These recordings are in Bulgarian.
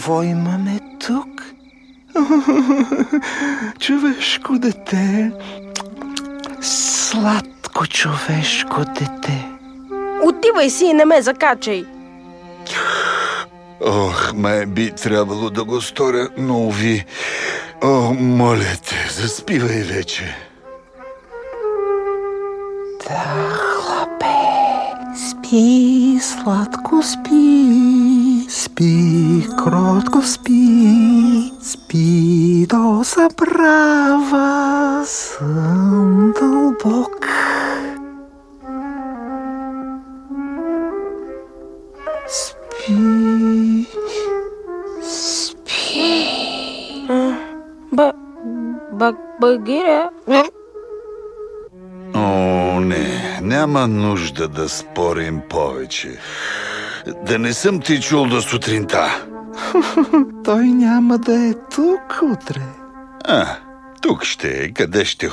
Какво имаме тук? Човешко дете. Сладко човешко дете. Отивай си и не ме закачай. Ох, май би трябвало да го сторя, но уви. О, моля те, заспивай вече. Да, хлапе, спи, сладко спи, спи, кротко спи, спи до забрава, сън дълбок. Спи, спи. Багира? О, не, няма нужда да спорим повече. Да не съм ти чул до сутринта. Той няма да е тук утре. Тук ще е, къде ще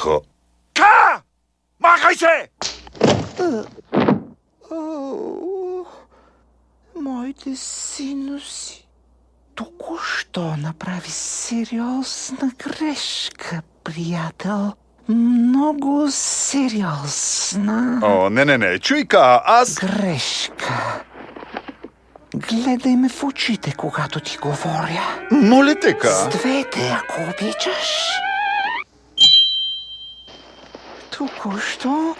Махай се! Моите синуси. Току-що направи сериозна грешка, приятел. Много сериозна О, не, чуйка, аз... грешка. Гледай ме в очите, когато ти говоря. Моля те, С двете, ако обичаш. Току-що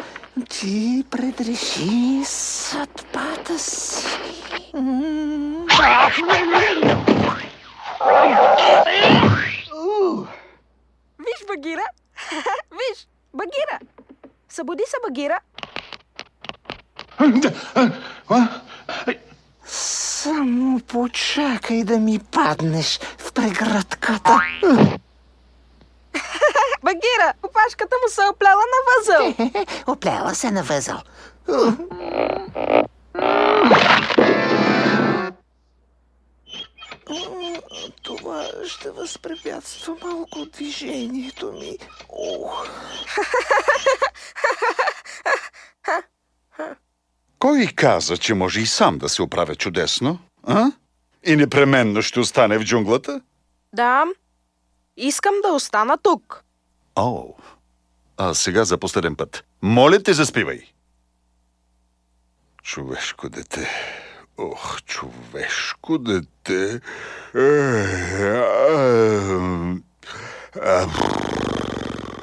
ти предреши съдбата си. Виж, Багира! Виж, Багира! Събуди се, Багира! Само почакай да ми паднеш в прегръдката. Багира! Опашката му се е оплела на възъл! Оплела се на възъл. Това ще възпрепятства малко движението ми. Кой каза, че може и сам да се оправя чудесно? А? И непременно ще остане в джунглата? Да, искам да остана тук. О, а сега за последен път. Моля те, заспивай. Човешко дете. Ох, човешко дете.